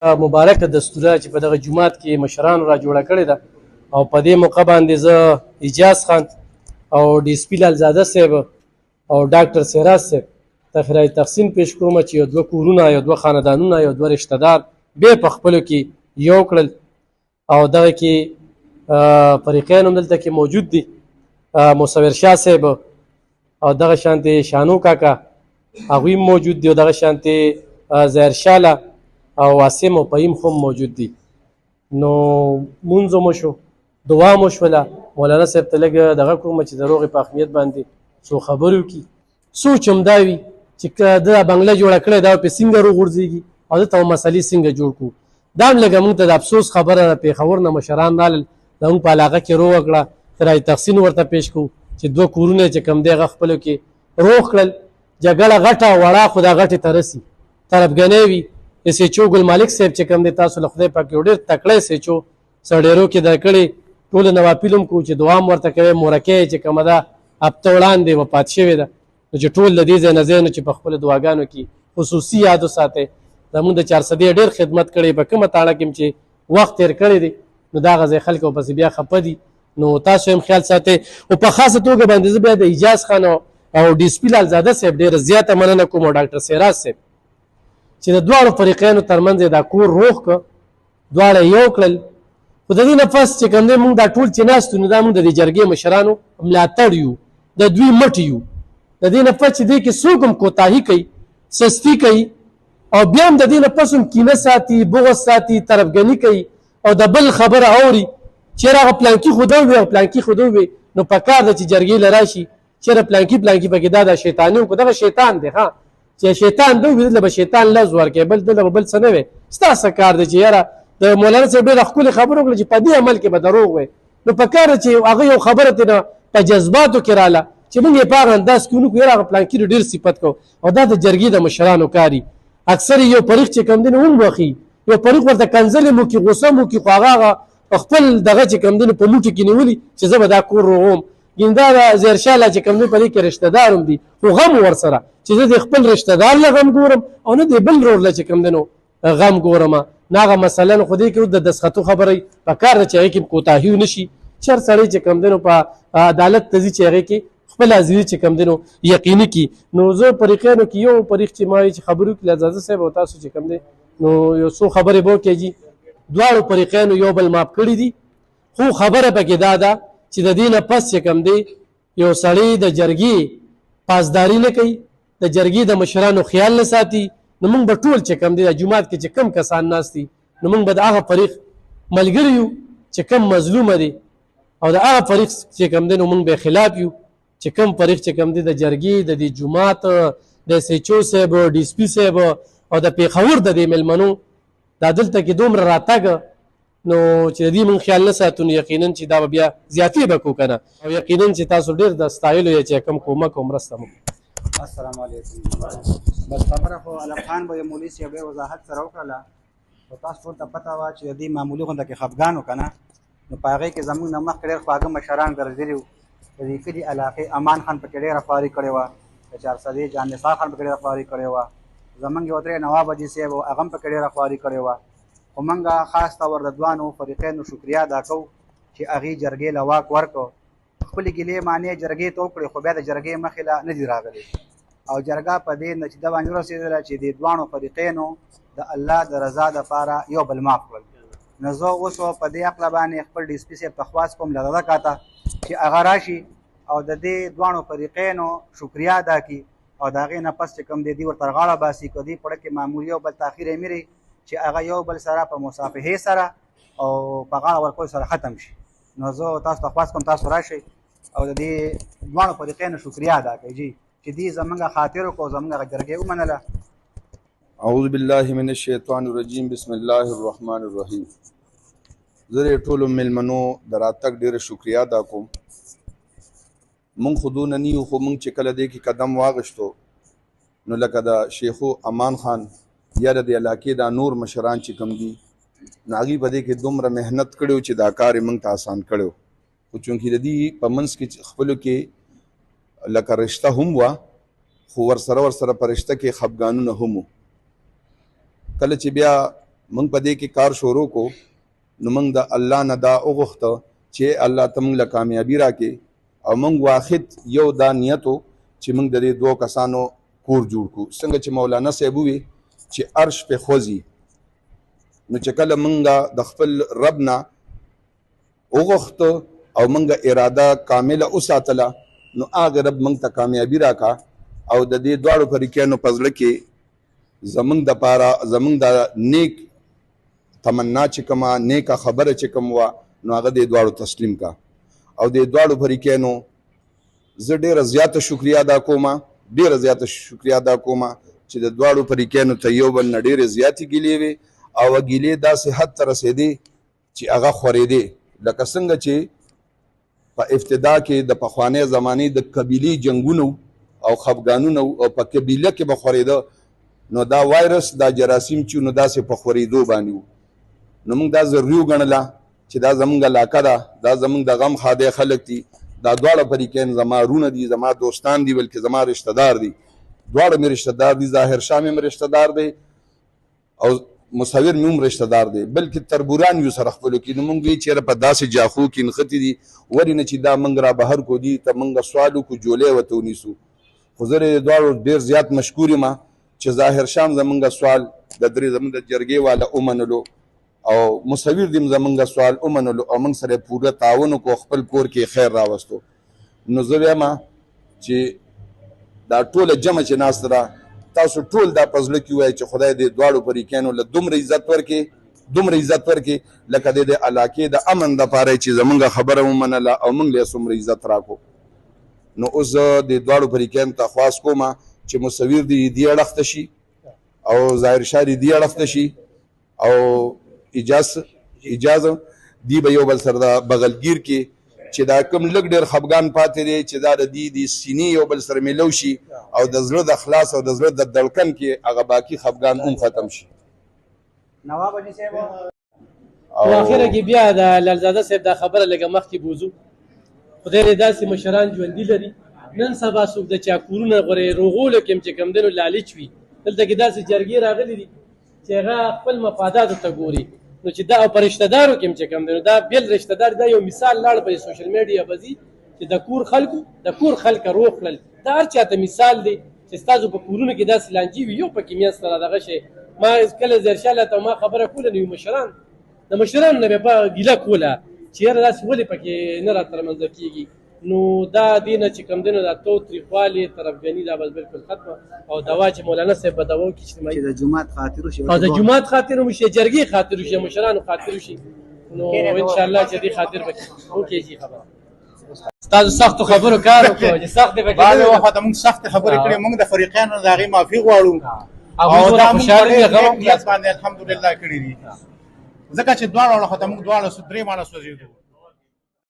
مبارکه دستوره چې په دغه جومات کې مشرانو را جوړه کړې ده او په دې موقع باندې زه اجاز خان او ډي اس پي لالزاده صاحب او ډاکټر سراج صاحب ته خیرات تحسین پیش کوم چې یو دوه کورونه یو دوه خاندانونه یو دوه رشتہ دار به په خپلو کې یو کړل او دغه کې فریقین هم دلته کې موجود دي، مصور شاه صاحب او دغه شانتې شانو کاکا هغوی هم موجود دي او دغه شانتې ظاهر شاله او واسم او پهیم خو موجود دي. نو مونځ مو شو، دعا مو شوله، مولانا صاحب ته لږ دغه کوم چې د روغې په اهمیت باندې څو خبرې وکړي. سوچ هم دا وي چې د بنګله جوړه کړې دا په څنګه وغورځېږي او دلته مسلې څنګه جوړ کړو. دا هم لږه مونږ ته د افسوس خبره ده، پېښور نه مشران راغلل زموږ په علاقه کې روغه کړه، خیرات تحسین ورته پیش کړو چې دوه کورونه چې کوم دی هغه خپلو کې روغ کړل. جګړه غټه وړه خو دا غټې ته رسي، طرفګنۍ وي. اس ایچ او ګل مالک صاحب چې کوم دی تاسو له خدای پاک یو ډېر تکړه اس ایچ او سړیرو کې دا کړی، ټولو نوافل هم کوو چې دعا هم ورته کوي. مورکۍ چې کومه ده هفته وړاندې وفات شوې ده، نو چې ټول د دې ځای نه ځای نه چې په خپلو دعاګانو کې خصوصي یاد وساتئ. زمونږ د 400 ډېر خدمت کړی، په کومه تاړه کې چې وخت تېر کړی دی نو دغه ځای خلکو پسې بیا خفه دي، نو تاسو هم خیال ساتئ. او په خاصه توګه باندې زه بیا د اجاز خان او ډي اس پي لالزاده صاحب ډېره زیاته مننه کوم او ډاکټر سراج صاحب چې د دواړو فریقینو ترمنځ دا کور روغ کړ، دواړه یو کړل. خو د دې نفس چې کوم دی مونږ دا ټول چې ناست یو نو دا مونږ د دې جرګې مشرانو ملاتړ یو، د دوی مټ یو. د دې نفس چې دی کې څوک هم کوتاهي کوي، سستي کوي او بیا هم د دې نفس هم کینه ساتي، بغض ساتي، طرفګني کوي او د بل خبره اوري چېرې هغه پلانکي خوده وي او پلانکي خوده وي، نو په کار ده چې جرګې له راشي چېرې پلانکي پکې دا شیطاني وکړو. دغه شیطان دی ښه چې شیطان دی دله به شیطان لز ورکوي، بل دله به بل څه نه وي. ستاسو کار دی چې یاره د مولانا صاحب ډېره ښکلې خبره وکړه چې په دې عمل کې به دروغ وي، نو په کار ده چې هغه یو خبره ترېنه په جذباتو کې راله چې موږ یې په هغه انداز کې ونکړو یاره هغه پلانکي ډېر صفت کوو. او دا د جرګې د مشرانو کاري اکثر یو پریخ چې کوم دی نو وموښي، یو پریخ ورته کنځلې مو کړي، غوسه مو کړي، خو هغه خپل دغه چې کوم دی نو په موټي کې نیولي چې زه به دا کور روغوم. ګیندا ظاهر شاه چې کوم دی په دې کې رشته دار هم دي، خو غم ورسره چې زه د خپل رشته دار له غم ګورم او نه د بل رور له چې کوم دی نو غم ګورم. نه هغه مثلا خو دې کې د دسخطو خبرې په کار ده چې هغې کې کوتاهي ونه شي. چر سړی چې کوم دی نو په عدالت ته ځي چې هغې کې خپل حاضري چې کوم دی نو یقیني کړي. نو زه فریقینو کې یو فریق چې ما چې خبرې وکړي لالزاده صاحب او تاسو چې کوم دی نو یو څو خبرې به وکړي. دواړو فریقینو یو بل ماف کړي دي، خو خبره پکې دا ده چې د دې نه پس چې کوم دی یو سړی د جرګې پاسداري نه کوي، د جرګې د مشرانو خیال نه ساتي، نو موږ به ټول چې کوم دی د جومات کې چې کم کسان ناست دي نو موږ به د هغه فریق ملګري یو چې کم مظلومه دی، او د هغه فریق چې کوم دی نو موږ به خلاف یو چې کم فریق چې کوم دی د جرګې د دې جومات د اس ایچ او صاحب ډي اس پي صاحب او د پېښور د دې مېلمنو دا دلته کې دومره راتګ نو چې د دې موږ خیال نه ساتو نو یقینا چې دا به بیا زیاتې به کوو که نه، او یقینا چې تاسو ډېر د ستایلو یې چې کوم کومک او مرسته مو. السلام علیکم. بس خبره خو علم خان به یې مولوي صاحب وضاحت سره وکړله، خو تاسو ټول ته پته وه چې د دې معمولي غونډه کې خفګان و که نه، نو په هغې کې زموږ نه مخکې ډېر خواږه مشران ګرځېدلي وو. د دې کلي علاقې امان خان پکې ډېره خواري کړې وه، د 400 جان نثار خان پکې ډېره خواري کړې وه، زموږ یو درې نواب حاجي صاحب و هغه هم پکې ډېره خواري کړې وه. خو موږ خاص طور د دوانو فریقینو شکریا ادا کوو چې هغې جرګې له واک ورکړو. خپلې ګیلې معنې جرګې ته وکړې، خو بیا د جرګې مخې له نه دي راغلي، او جرګه په دې نتیجه باندې ورسېدله چې د دوانو فریقینو د الله د رضا دپاره یو بل معاف کړل. نو زه اوس په دې عقله باندې خپل ډي اس پي صاحب ته خواست کوم له دغه کاته چې هغه راشي او د دې دوانو فریقینو شکریا ادا کړي او د هغې نه پس چې کوم دی دوی ورته غاړه باسي، که دوی پړه کې معمولي یو بل تاخیر یې میري چې هغه یو بل سره په مصافحې سره او په غاړه ورکولو سره ختم شي. نو زه تاسو ته خواست کوم تاسو راشئ او د دې دواړو فریقینو شکریا ادا کړئ جي چې دوی زموږ خاطر وکړو، زموږ هغه جرګې ومنله. اعوذ بالله من الشیطان الرجیم، بسم الله الرحمن الرحیم. زه د ټولو مېلمنو د راتګ ډېره شکریا ادا کوم. مونږ خو دونه نه یو، خو مونږ چې کله دې کې قدم واغشتو نو لکه د شیخو امان خان یا د دې علاقې دا نور مشران چې کوم دي نو هغوی په دې کې دومره محنت کړی چې دا کار یې مونږ ته آسان کړی، خو چونکې د دې په منځ کې خپلو کې لکه رشته هم وه، خو ورسره په رشته کې خفګانونه هم وو. کله چې بیا موږ په دې کې کار شروع کو نو موږ د الله نه دا وغوښته چې الله ته موږ له کامیابي راکړي او موږ واحد یو دا نیت و چې موږ د دې 2 کسانو کور جوړ کړو. څنګه چې مولانا صاحب ووي چې عرش په خوځي، نو چې کله موږ د خپل رب نه وغوښته او موږ اراده کامله وساتله نو هغه رب موږ ته کامیابي راکا او د دې دواړو فریقینو په زړه کې زموږ دپاره زموږ د نیک تمنا چې کومه نیکه خبره چې کوم وه نو هغه دې دواړو تسلیم کا او دې دواړو فریقینو زه ډېره زیاته شکریه ادا کوم چې د دواړو فریقینو ته یو بل نه ډېرې زیاتې ګیلې وې او ګیلې داسې حد ته رسېدې چې هغه خورېدې لکه څنګه چې په ابتدا کې د پخوانۍ زمانې د قبیلې جنګونو او خفګانونه او په قبیله کې به خورېده نو دا وایرس دا جراثیم چې نو داسې په خورېدو باندې وو. نو موږ دا ضروري وګڼله چې دا زموږ علاقه ده، دا زموږ د غم خادی خلک دي، دا دواړه فریقین زما رونه دي، زما دوستان دي، بلکې زما رشته دار دي، دواړه مې رشته دار دي. ظاهر شاه مې رشته دار دی او مصور مې هم رشته دار دی، بلکې تربوران یو سره خپلو کې. نو موږ وایي چېرې په داسې جاخو کې نښتي دي ولې نه چې دا موږ را بهر کو دي ته موږ سوال وکړو جولۍ ورته ونیسو. خو زه دواړو ډېر زیات مشکور یم چې ظاهر شاه زموږ سوال د زموږ د جرګې والا ومنلو او مصور دې زموږ سوال ومنلو او موږ سره پوره تعاون وکړو، خپل کور کې خیر راوستو. نو زه وایم چې دا ټوله جمع چې ناسته ده تاسو ټول دا په زړه کې ووایئ چې خدای دې دواړو فریقینو له دومره عزت ورکړي لکه د دې علاقې د امن دپاره چې زموږ خبره ومنله او موږ له یې څومره عزت راکړو. نو اوس زه د دواړو فریقینو ته خواست کوم چې مصور دې دې اړخ ته شي او ظاهر شاه دې دې اړخ ته شي او اجازه دی به یو بل سره د بغلګیر کې چې دا کوم لږ ډېر خفګان پاتې دی چې دا د دې د سینې یو بل سره میلو شي او د زړه د خلاص او د زړه د دړکن کې هغه باقي خفګان هم ختم شي. نواب حاجي صاحب په اخره کې بیا د لالزاده صاحب دا خبره لږه مخکې بوزو. خدای دې داسې مشران ژوندي لري نن سبا څوک د چا کورونه غورې روغولو کې هم چې کوم دی نو لالچ وي. دلته کې داسې جرګې راغلي دي چې هغه خپل مفاداتو ته ګوري. نو چې دا په رشته دارو کې هم چې کوم دی نو دا بېل رشته دار دا یو مثال لاړ په سوشل میډیا باندې چې د کور خلک روغ کړل دا هر چا ته مثال دی چې ستاسو په کورونو کې داسې لانجې وي یو پکې میاست سره دغه شی. ما کله زرشاله ته ما خبره کوله نو مشران د مشرانو نه به ګیله کوله چې یاره داسې ولې پکې نه راترمنځه کېږي. نو دا دینه چې کوم دی نو دا تاوتریخوالي طرفګني دا بس بالکل ختمه او دوا چې مولانا صاحب به دوا وکړي چې د جومات خاطر وشي او د جومات خاطر وشي، جرګې خاطر وشي، مشرانو خاطر وشي. نو ان شاء الله چې دې خاطر به وکړي خبره. ستاسو سختو خبرو کار وکړو چې سخت به بعض وخت موږ سخت خبرې کړې، موږ د فریقینو د هغې معافي غواړو او دا خوشحالي غم باندې الحمدلله کړي دي ځکه چې دواړه وخت موږ دواړه درې مانه سوځېدو.